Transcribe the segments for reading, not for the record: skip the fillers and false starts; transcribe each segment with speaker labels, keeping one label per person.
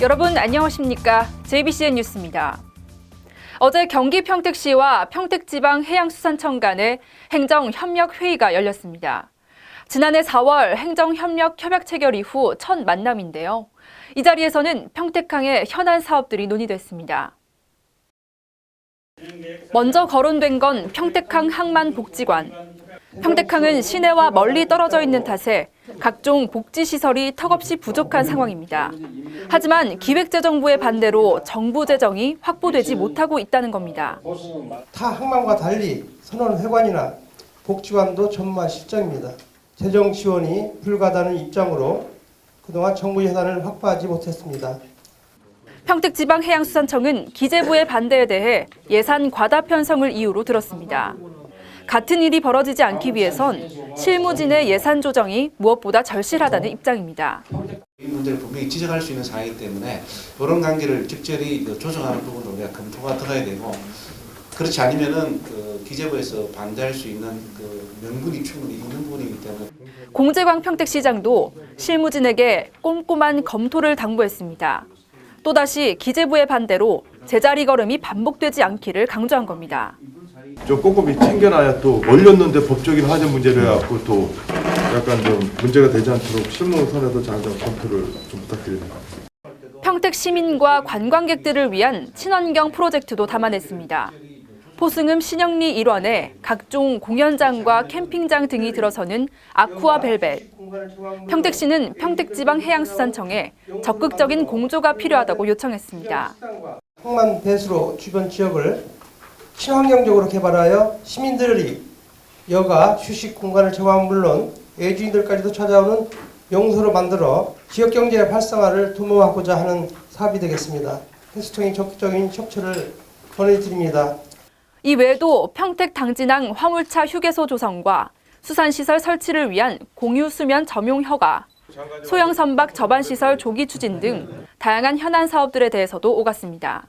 Speaker 1: 여러분 안녕하십니까? JBCN 뉴스입니다. 어제 경기 평택시와 평택지방해양수산청 간의 행정협력회의가 열렸습니다. 지난해 4월 행정협력 협약 체결 이후 첫 만남인데요. 이 자리에서는 평택항의 현안 사업들이 논의됐습니다. 먼저 거론된 건 평택항 항만복지관. 평택항은 시내와 멀리 떨어져 있는 탓에 각종 복지시설이 턱없이 부족한 상황입니다. 하지만 기획재정부의 반대로 정부 재정이 확보되지 못하고 있다는 겁니다.
Speaker 2: 타 항만과 달리 선원회관이나 복지관도 전무한 실정입니다. 재정 지원이 불가하다는 입장으로 그동안 정부 예산을 확보하지 못했습니다.
Speaker 1: 평택지방해양수산청은 기재부의 반대에 대해 예산 과다 편성을 이유로 들었습니다. 같은 일이 벌어지지 않기 위해선 실무진의 예산 조정이 무엇보다 절실하다는 입장입니다.
Speaker 3: 이 문제를 분명히 지적할 수 있는 사항이기 때문에 이런 관계를 적절히 조정하는 부분도 우리가 검토가 들어야 되고, 그렇지 않으면은 기재부에서 반대할 수 있는 명분이 충분히 있는 부분이기 때문에.
Speaker 1: 공재광 평택시장도 실무진에게 꼼꼼한 검토를 당부했습니다. 또다시 기재부의 반대로 제자리 걸음이 반복되지 않기를 강조한 겁니다.
Speaker 4: 좀 꼼꼼히 챙겨놔야 또 올렸는데 법적인 하자 문제를 해갖고 또 약간 좀 문제가 되지 않도록 실무선에도 잘 좀 검토를 좀 부탁드립니다.
Speaker 1: 평택 시민과 관광객들을 위한 친환경 프로젝트도 담아냈습니다. 포승음 신영리 일원에 각종 공연장과 캠핑장 등이 들어서는 아쿠아 벨벳. 평택시는 평택지방해양수산청에 적극적인 공조가 필요하다고 요청했습니다.
Speaker 2: 항만 배수로 주변 지역을 친환경적으로 개발하여 시민들이 여가 휴식 공간을 제공하면 물론 애주인들까지도 찾아오는 명소로 만들어 지역경제 활성화를 도모하고자 하는 사업이 되겠습니다. 해수청이 적극적인 협조를 권해드립니다.
Speaker 1: 이 외에도 평택 당진항 화물차 휴게소 조성과 수산시설 설치를 위한 공유수면 점용 허가, 소형 선박 접안시설 조기 추진 등 다양한 현안 사업들에 대해서도 오갔습니다.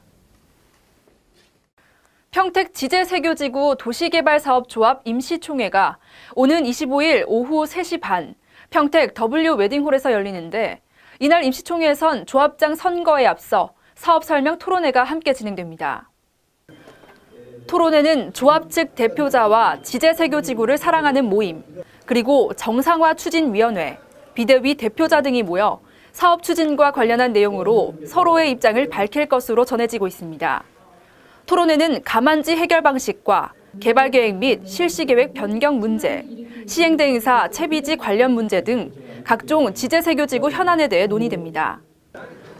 Speaker 1: 평택 지제세교지구 도시개발사업조합 임시총회가 오는 25일 오후 3시 반 평택 W 웨딩홀에서 열리는데, 이날 임시총회에선 조합장 선거에 앞서 사업 설명 토론회가 함께 진행됩니다. 토론회는 조합 측 대표자와 지제세교지구를 사랑하는 모임, 그리고 정상화추진위원회, 비대위 대표자 등이 모여 사업 추진과 관련한 내용으로 서로의 입장을 밝힐 것으로 전해지고 있습니다. 토론회는 가만지 해결 방식과 개발계획 및 실시계획 변경 문제, 시행대행사 채비지 관련 문제 등 각종 지제세교지구 현안에 대해 논의됩니다.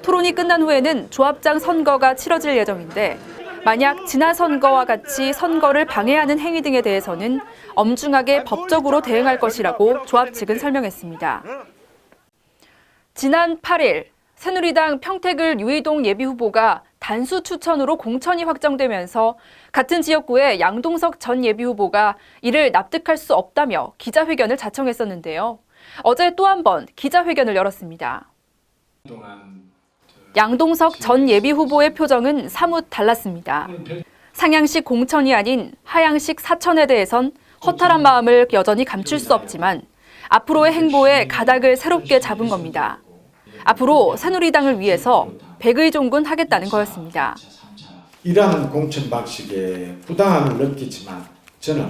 Speaker 1: 토론이 끝난 후에는 조합장 선거가 치러질 예정인데, 만약 지난 선거와 같이 선거를 방해하는 행위 등에 대해서는 엄중하게 법적으로 대응할 것이라고 조합 측은 설명했습니다. 지난 8일 새누리당 평택을 유이동 예비후보가 단수 추천으로 공천이 확정되면서 같은 지역구의 양동석 전 예비후보가 이를 납득할 수 없다며 기자회견을 자청했었는데요. 어제 또 한 번 기자회견을 열었습니다. 양동석 전 예비후보의 표정은 사뭇 달랐습니다. 상향식 공천이 아닌 하향식 사천에 대해선 허탈한 마음을 여전히 감출 수 없지만 앞으로의 행보에 가닥을 새롭게 잡은 겁니다. 앞으로 새누리당을 위해서 백의종군하겠다는 거였습니다.
Speaker 5: 이러한 공천 방식에 부당함을 느끼지만 저는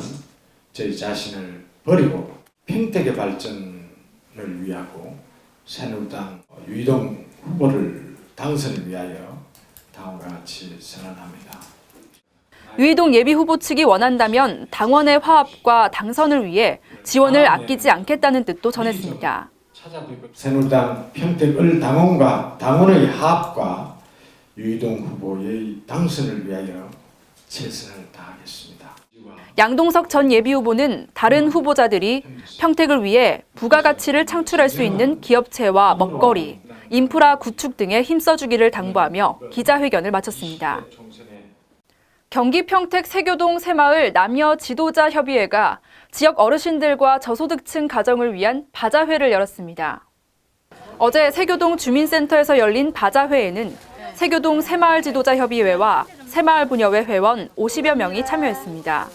Speaker 5: 저희 자신을 버리고 평택의 발전을 위하고 새누리당 유이동 후보를 당선을 위하여 다음과 같이 선언합니다.
Speaker 1: 유이동 예비후보 측이 원한다면 당원의 화합과 당선을 위해 지원을 아끼지 않겠다는 뜻도 전했습니다.
Speaker 5: 새누리당 평택을 당원과 당원의 화합과 유이동 후보의 당선을 위하여 최선을 다하겠습니다.
Speaker 1: 양동석 전 예비후보는 다른 후보자들이 평택을 위해 부가가치를 창출할 수 있는 기업체와 먹거리, 인프라 구축 등에 힘써주기를 당부하며 기자회견을 마쳤습니다. 경기 평택 세교동 새마을 남녀 지도자 협의회가 지역 어르신들과 저소득층 가정을 위한 바자회를 열었습니다. 어제 세교동 주민센터에서 열린 바자회에는 세교동 새마을 지도자 협의회와 새마을 부녀회 회원 50여 명이 참여했습니다.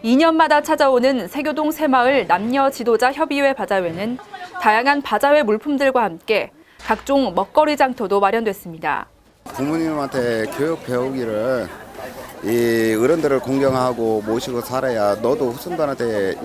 Speaker 1: 2년마다 찾아오는 세교동 새마을 남녀 지도자 협의회 바자회는 다양한 바자회 물품들과 함께 각종 먹거리 장터도 마련됐습니다.
Speaker 6: 부모님한테 교육 배우기를 이 어른들을 공경하고 모시고 살아야 너도 후손들한테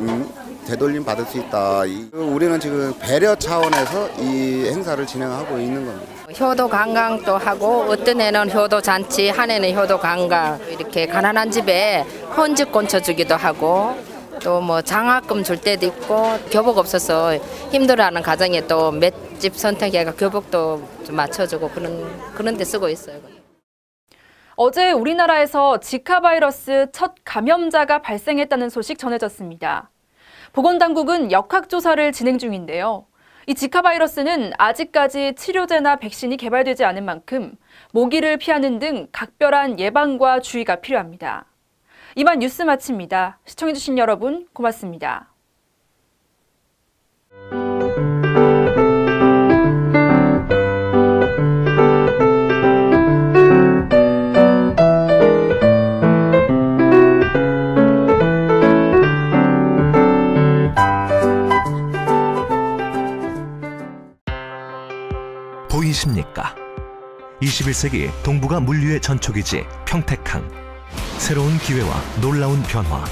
Speaker 6: 되돌림 받을 수 있다. 우리는 지금 배려 차원에서 이 행사를 진행하고 있는 겁니다.
Speaker 7: 효도 관광도 하고 어떤 애는 효도 잔치, 한 애는 효도 관광, 이렇게 가난한 집에 헌집 건쳐주기도 하고 또 뭐 장학금 줄 때도 있고 교복 없어서 힘들어하는 가정에 또 맷집 선택해가 교복도 좀 맞춰주고 그런 데 쓰고 있어요.
Speaker 1: 어제 우리나라에서 지카 바이러스 첫 감염자가 발생했다는 소식 전해졌습니다. 보건당국은 역학조사를 진행 중인데요. 이 지카 바이러스는 아직까지 치료제나 백신이 개발되지 않은 만큼 모기를 피하는 등 각별한 예방과 주의가 필요합니다. 이만 뉴스 마칩니다. 시청해주신 여러분 고맙습니다.
Speaker 8: 보이십니까? 21세기 동북아 물류의 전초기지 평택항. 새로운 기회와 놀라운 변화.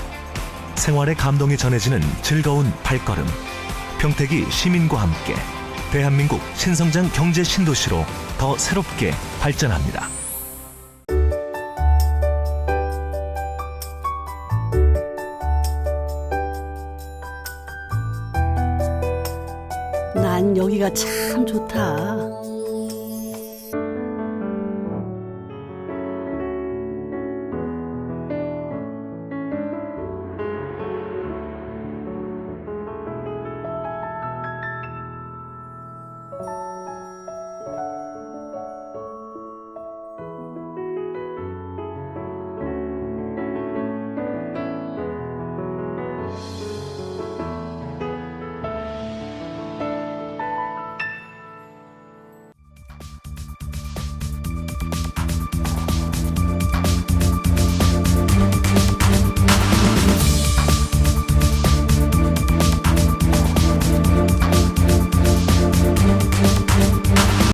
Speaker 8: 생활의 감동이 전해지는 즐거운 발걸음. 평택이 시민과 함께 대한민국 신성장 경제 신도시로 더 새롭게 발전합니다.
Speaker 9: 난 여기가 참 좋다.